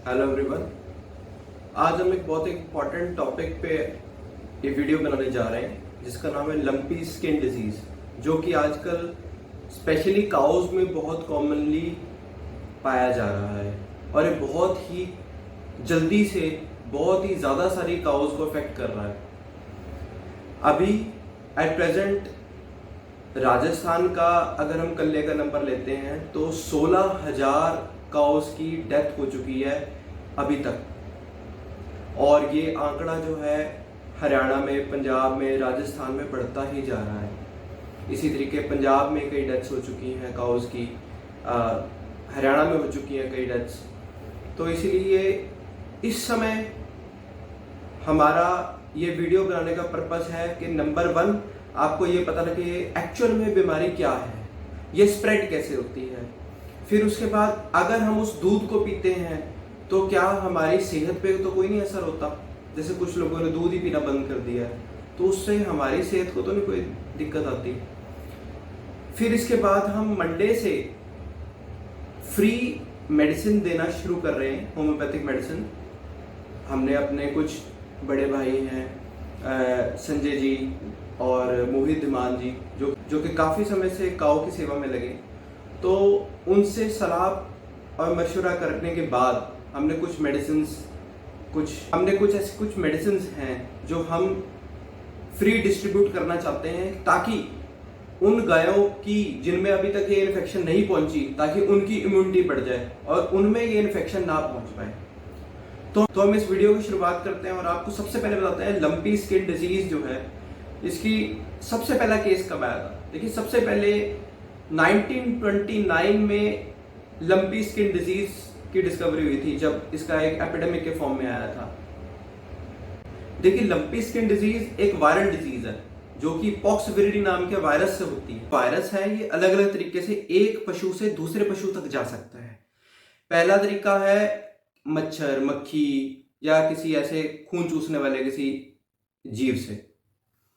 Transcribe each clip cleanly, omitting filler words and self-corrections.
Hello everyone. आज हम एक बहुत इम्पॉर्टेंट टॉपिक पे ये वीडियो बनाने जा रहे हैं जिसका नाम है लंपी स्किन डिजीज, जो कि आजकल स्पेशली काउज में बहुत कॉमनली पाया जा रहा है और ये बहुत ही जल्दी से बहुत ही ज़्यादा सारी काउज को अफेक्ट कर रहा है। अभी एट प्रेजेंट राजस्थान का अगर हम कल्ले का नंबर लेते हैं तो 16,000 काउस की डेथ हो चुकी है अभी तक, और ये आंकड़ा जो है हरियाणा में, पंजाब में, राजस्थान में बढ़ता ही जा रहा है। इसी तरीके पंजाब में कई डेथ्स हो चुकी हैं काउस की, हरियाणा में हो चुकी हैं कई डेथ्स। तो इसीलिए इस समय हमारा ये वीडियो बनाने का पर्पस है कि नंबर 1 आपको ये पता लगे एक्चुअल में बीमारी क्या है, ये स्प्रेड कैसे होती है। फिर उसके बाद अगर हम उस दूध को पीते हैं तो क्या हमारी सेहत पे तो कोई नहीं असर होता। जैसे कुछ लोगों ने दूध ही पीना बंद कर दिया है तो उससे हमारी सेहत को तो नहीं कोई दिक्कत आती। फिर इसके बाद हम मंडे से फ्री मेडिसिन देना शुरू कर रहे हैं, होम्योपैथिक मेडिसिन। हमने अपने कुछ बड़े भाई हैं संजय जी और मोहित धीमान जी, जो कि काफ़ी समय से काऊ की सेवा में लगे, तो उनसे सलाह और मशवरा करने के बाद हमने कुछ मेडिसिन हैं जो हम फ्री डिस्ट्रीब्यूट करना चाहते हैं, ताकि उन गायों की जिनमें अभी तक ये इन्फेक्शन नहीं पहुंची, ताकि उनकी इम्यूनिटी बढ़ जाए और उनमें ये इन्फेक्शन ना पहुंच पाए। तो हम इस वीडियो की शुरुआत करते हैं और आपको सबसे पहले बताते हैं लंपी स्किन डिजीज जो है, इसकी सबसे पहला केस कब आया था। देखिए, सबसे पहले 1929 में लंपी स्किन डिजीज की डिस्कवरी हुई थी, जब इसका एक एपिडेमिक के फॉर्म में आया था। देखिए, लंपी स्किन डिजीज एक वायरल डिजीज है जो कि पॉक्स विरिडी नाम के वायरस से होती है। वायरस है, ये अलग अलग तरीके से एक पशु से दूसरे पशु तक जा सकता है। पहला तरीका है मच्छर, मक्खी या किसी ऐसे खून चूसने वाले किसी जीव से।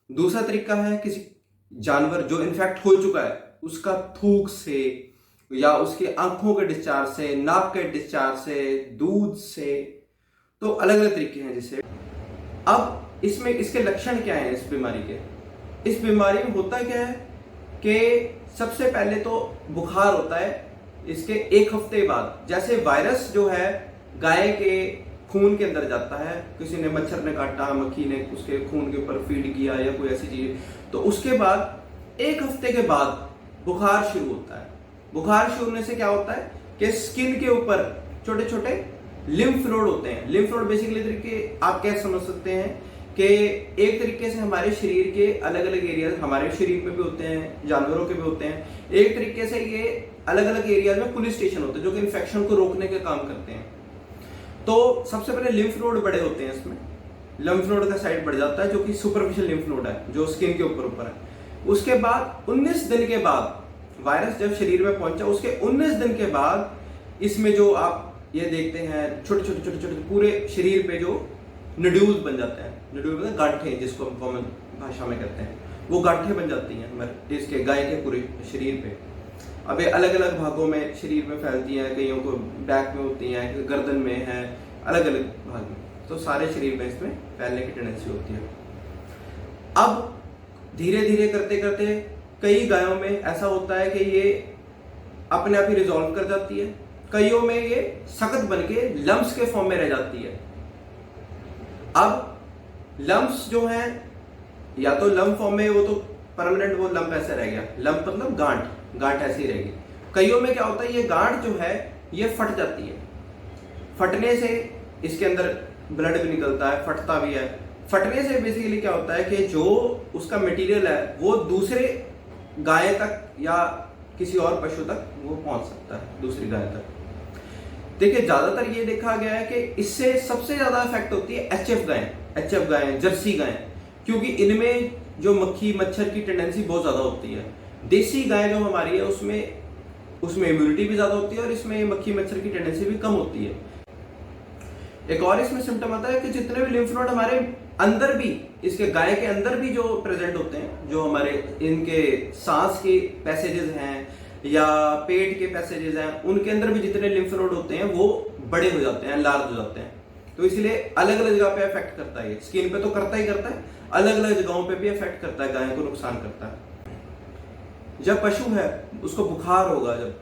दूसरा तरीका है किसी जानवर जो इन्फेक्ट हो चुका है उसका थूक से या उसके आंखों के डिस्चार्ज से, नाक के डिस्चार्ज से, दूध से। तो अलग अलग तरीके हैं जिससे। अब इसमें इसके लक्षण क्या हैं इस बीमारी के। इस बीमारी में होता क्या है कि सबसे पहले तो बुखार होता है इसके 1 हफ्ते बाद। जैसे वायरस जो है गाय के खून के अंदर जाता है, किसी ने मच्छर ने काटा, मक्खी ने उसके खून के ऊपर फीड किया या कोई ऐसी चीज, तो उसके बाद 1 हफ्ते के बाद बुखार शुरू होता है। बुखार शुरू होने से क्या होता है कि स्किन के ऊपर छोटे छोटे लिम्फ नोड होते हैं। लिम्फ नोड बेसिकली तरीके आप क्या समझ सकते हैं कि एक तरीके से हमारे शरीर के अलग अलग एरिया, हमारे शरीर में भी होते हैं, जानवरों के भी होते हैं। एक तरीके से ये अलग अलग एरिया में पुलिस स्टेशन होते हैं जो कि इन्फेक्शन को रोकने का काम करते हैं। तो सबसे पहले लिम्फ नोड बड़े होते हैं, इसमें लिम्फ नोड का साइज बढ़ जाता है जो कि सुपरफिशियल लिम्फ नोड है जो स्किन के ऊपर है। उसके बाद 19 दिन के बाद वायरस जब शरीर में पहुंचा, उसके 19 दिन के बाद इसमें जो आप ये देखते हैं छोटे छोटे पूरे शरीर पे जो नड्यूल बन जाते हैं, नड्यूल मतलब गांठें जिसको हम कॉमन भाषा में कहते हैं, वो गांठें बन जाती हैं हमारे इसके गाय के पूरे शरीर पे। अब ये अलग अलग भागों में शरीर में फैलती हैं, कईयों को बैक में होती हैं, गर्दन में है, अलग अलग भाग में, तो सारे शरीर में इसमें फैलने की टेंडेंसी होती है। अब धीरे धीरे करते करते कई गायों में ऐसा होता है कि ये अपने आप ही रिजॉल्व कर जाती है, कईयों में ये सख्त बन के लम्प्स के फॉर्म में रह जाती है। अब लम्प्स जो हैं या तो लम्प फॉर्म में, वो तो परमानेंट वो लम्प ऐसे रह गया, लम्प मतलब गांठ ऐसी रहेगी। कईयों में क्या होता है, ये गांठ जो है ये फट जाती है। फटने से इसके अंदर ब्लड भी निकलता है, फटता भी है। फटने से बेसिकली क्या होता है कि जो उसका मटेरियल है वो दूसरे गाय तक या किसी और पशु तक वो पहुंच सकता है, दूसरी गाय तक। देखिए, ज्यादातर ये देखा गया है कि इससे सबसे ज्यादा इफेक्ट होती है एचएफ गायें, जर्सी गायें, क्योंकि इनमें जो मक्खी मच्छर की टेंडेंसी बहुत ज्यादा होती है। देसी गाय जो हमारी है उसमें इम्यूनिटी भी ज्यादा होती है और इसमें मक्खी मच्छर की टेंडेंसी भी कम होती है। एक और इसमें सिम्टम आता है कि जितने भी लिम्फ नोड हमारे अंदर भी, इसके गाय के अंदर भी जो प्रेजेंट होते हैं, जो हमारे इनके सांस के पैसेजेस हैं या पेट के पैसेजेस हैं, उनके अंदर भी जितने लिम्फ नोड होते हैं वो बड़े हो जाते हैं, लार्ज हो जाते हैं। तो इसलिए अलग अलग जगह पे इफेक्ट करता है। स्किन पे तो करता ही करता है, अलग अलग जगहों पे भी इफेक्ट करता है, गाय को नुकसान करता है। जब पशु है उसको बुखार होगा जब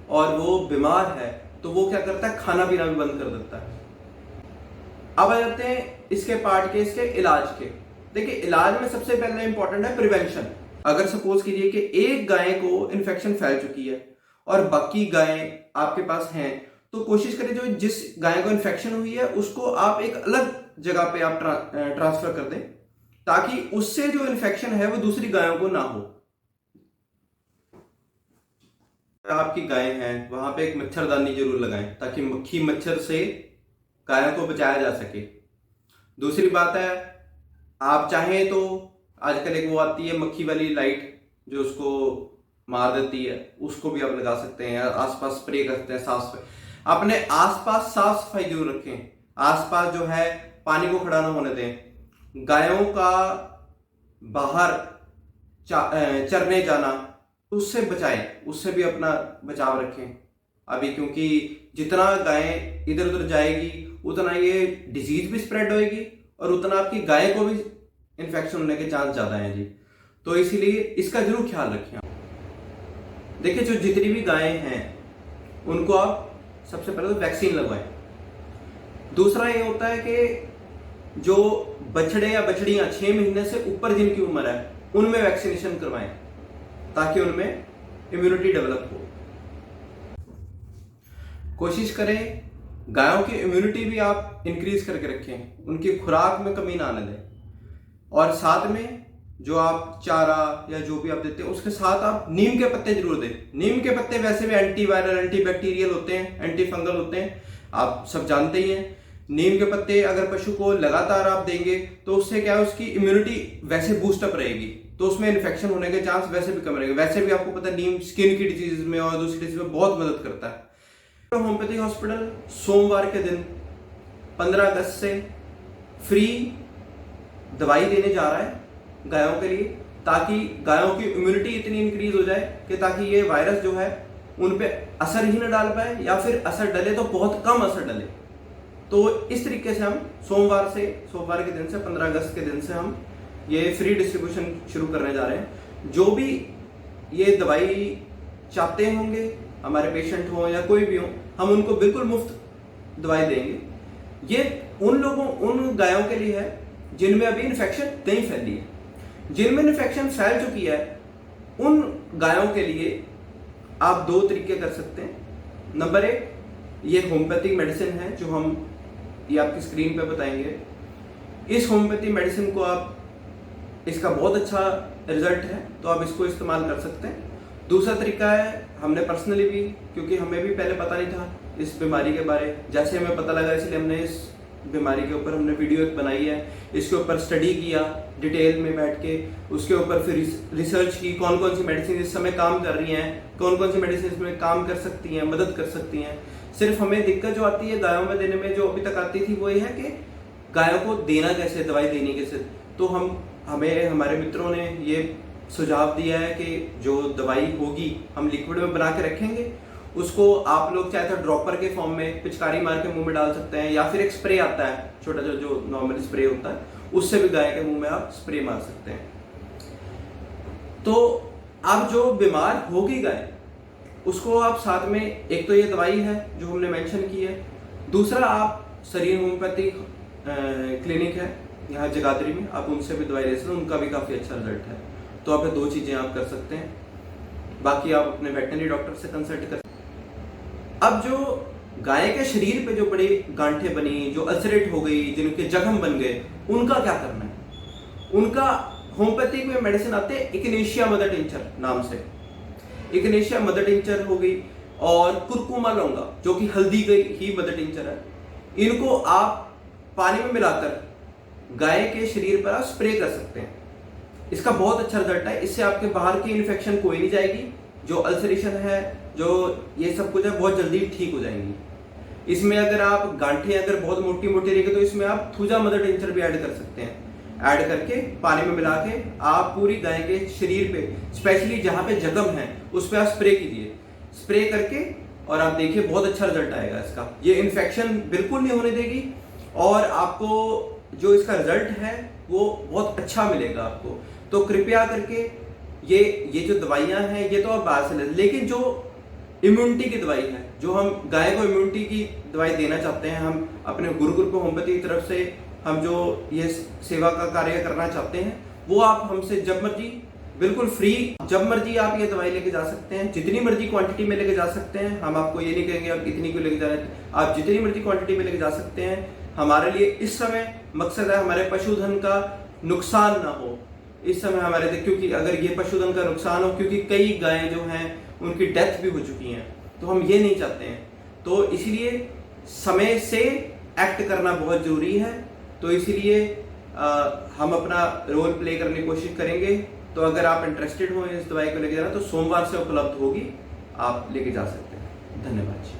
और वो बीमार है तो वो क्या करता है, खाना पीना भी बंद कर देता है। अब आ जाते हैं इसके पार्ट के, इसके इलाज के। देखिए इलाज में सबसे पहले इंपॉर्टेंट है प्रिवेंशन। अगर सपोज कीजिए कि एक गाय को इन्फेक्शन फैल चुकी है और बाकी गायें आपके पास हैं, तो कोशिश करें जो जिस गाय को इन्फेक्शन हुई है उसको आप एक अलग जगह पे आप ट्रांसफर कर दें, ताकि उससे जो इन्फेक्शन है वो दूसरी गायों को ना हो। आपकी गाय हैं वहां पे एक मच्छरदानी जरूर लगाएं, ताकि मक्खी मच्छर से गायों को बचाया जा सके। दूसरी बात है, आप चाहें तो आजकल एक वो आती है मक्खी वाली लाइट जो उसको मार देती है, उसको भी आप लगा सकते हैं। आसपास स्प्रे करते हैं, साफ सफाई, अपने आसपास साफ सफाई जरूर रखें। आसपास जो है पानी को खड़ा ना होने दें। गायों का बाहर चरने जाना उससे बचाएं, उससे भी अपना बचाव रखें अभी, क्योंकि जितना गायें इधर उधर जाएगी उतना ये डिजीज भी स्प्रेड होएगी और उतना आपकी गाय को भी इन्फेक्शन होने के चांस ज्यादा हैं जी। तो इसीलिए इसका जरूर ख्याल रखें। देखिए जो जितनी भी गायें हैं उनको आप सबसे पहले तो वैक्सीन लगवाएं। दूसरा ये होता है कि जो बछड़े या बछड़ियां 6 महीने से ऊपर जिनकी उम्र है उनमें वैक्सीनेशन करवाएं, ताकि उनमें इम्यूनिटी डेवलप हो। कोशिश करें गायों की इम्यूनिटी भी आप इंक्रीज करके रखें, उनकी खुराक में कमी ना आने दें। और साथ में जो आप चारा या जो भी आप देते हैं उसके साथ आप नीम के पत्ते जरूर दें। नीम के पत्ते वैसे भी एंटीवायरल एंटीबैक्टीरियल होते हैं, एंटी फंगल होते हैं, आप सब जानते ही हैं। नीम के पत्ते अगर पशु को लगातार आप देंगे तो उससे क्या है, उसकी इम्यूनिटी वैसे बूस्टअप रहेगी, तो उसमें इन्फेक्शन होने के चांस वैसे भी कम रहेंगे। वैसे भी आपको पता है नीम स्किन की डिजीज में और दूसरी डिजीज में बहुत मदद करता है। होम्योपैथी हॉस्पिटल सोमवार के दिन 15 अगस्त से फ्री दवाई देने जा रहा है गायों के लिए, ताकि गायों की इम्यूनिटी इतनी इंक्रीज हो जाए कि ताकि ये वायरस जो है उन पे असर ही न डाल पाए, या फिर असर डले तो बहुत कम असर डले। तो इस तरीके से हम सोमवार के दिन से 15 अगस्त के दिन से हम ये फ्री डिस्ट्रीब्यूशन शुरू करने जा रहे हैं। जो भी ये दवाई चाहते होंगे, हमारे पेशेंट हो या कोई भी हो, हम उनको बिल्कुल मुफ्त दवाई देंगे। ये उन गायों के लिए है जिनमें अभी इन्फेक्शन नहीं फैली है। जिनमें इन्फेक्शन फैल चुकी है उन गायों के लिए आप 2 तरीके कर सकते हैं। नंबर 1, ये होम्योपैथिक मेडिसिन है जो हम ये आपकी स्क्रीन पे बताएंगे। इस होम्योपैथिक मेडिसिन को आप, इसका बहुत अच्छा रिजल्ट है तो आप इसको इस्तेमाल कर सकते हैं। दूसरा तरीका है, हमने पर्सनली भी, क्योंकि हमें भी पहले पता नहीं था इस बीमारी के बारे, जैसे हमें पता लगा इसलिए हमने इस बीमारी के ऊपर हमने वीडियो एक बनाई है, इसके ऊपर स्टडी किया डिटेल में बैठ के, उसके ऊपर फिर रिसर्च की कौन कौन सी मेडिसिन इस समय काम कर रही हैं, कौन कौन सी मेडिसिन इसमें काम कर सकती हैं, मदद कर सकती हैं। सिर्फ हमें दिक्कत जो आती है गायों में देने में, जो अभी तक आती थी, वो ये है कि गायों को देना कैसे, दवाई देनी कैसे। तो हमें हमारे मित्रों ने ये सुझाव दिया है कि जो दवाई होगी हम लिक्विड में बना के रखेंगे, उसको आप लोग चाहे तो ड्रॉपर के फॉर्म में पिचकारी मार के मुंह में डाल सकते हैं, या फिर एक स्प्रे आता है छोटा जो नॉर्मल स्प्रे होता है, उससे भी गाय के मुंह में आप स्प्रे मार सकते हैं। तो अब जो बीमार होगी गाय, उसको आप साथ में, एक तो ये दवाई है जो हमने मेंशन की है, दूसरा आप शरीर होम्योपैथिक क्लिनिक है यहाँ जगाधरी में, आप उनसे भी दवाई ले सकते हैं, उनका भी काफी अच्छा रिजल्ट है। तो आप 2 चीजें आप कर सकते हैं, बाकी आप अपने वेटनरी डॉक्टर से कंसल्ट कर। अब जो गाय के शरीर पे जो बड़ी गांठें बनी, जो अल्सरेट हो गई, जिनके जख्म बन गए, उनका क्या करना है? उनका होम्योपैथिक में मेडिसिन आते हैं इक्नेशिया मदर टिंचर नाम से। इक्नेशिया मदर टिंचर हो गई और कुरकुमा लौंगा जो कि हल्दी की मदर टिंचर है, इनको आप पानी में मिलाकर गाय के शरीर पर आप स्प्रे कर सकते हैं। इसका बहुत अच्छा रिजल्ट है, इससे आपके बाहर की इन्फेक्शन कोई नहीं जाएगी, जो अल्सरेशन है, जो ये सब कुछ है, बहुत जल्दी ठीक हो जाएंगी। इसमें अगर आप गांठें अगर बहुत मोटी मोटी रहेगी तो इसमें आप थूजा मदर टिंचर भी ऐड कर सकते हैं। ऐड करके पानी में मिला के आप पूरी गाय के शरीर पे, स्पेशली जहां पे जख्म है, उस पर आप स्प्रे कीजिए। स्प्रे करके और आप देखिए बहुत अच्छा रिजल्ट आएगा इसका। ये इन्फेक्शन बिल्कुल नहीं होने देगी और आपको जो इसका रिजल्ट है वो बहुत अच्छा मिलेगा आपको। तो कृपया करके ये जो दवाइयां हैं ये तो आप बाहर से ले, लेकिन जो इम्यूनिटी की दवाई है, जो हम गाय को इम्यूनिटी की दवाई देना चाहते हैं, हम अपने गुरुकुल होम्योपैथी की तरफ से हम जो ये सेवा का कार्य करना चाहते हैं, वो आप हमसे जब मर्जी बिल्कुल फ्री जब मर्जी आप ये दवाई लेके जा सकते हैं, जितनी मर्जी क्वांटिटी में लेके जा सकते हैं। हम आपको ये नहीं कहेंगे आप इतनी क्यों लेके जा रहे हैं, आप जितनी मर्जी क्वांटिटी में लेके जा सकते हैं। हमारे लिए इस समय मकसद है हमारे पशुधन का नुकसान ना हो इस समय हमारे, क्योंकि अगर ये पशुधन का नुकसान हो, क्योंकि कई गायें जो हैं उनकी डेथ भी हो चुकी हैं, तो हम ये नहीं चाहते हैं। तो इसलिए समय से एक्ट करना बहुत जरूरी है। तो इसलिए हम अपना रोल प्ले करने की कोशिश करेंगे। तो अगर आप इंटरेस्टेड हो इस दवाई को लेके जाना तो सोमवार से उपलब्ध होगी, आप लेके जा सकते हैं। धन्यवाद।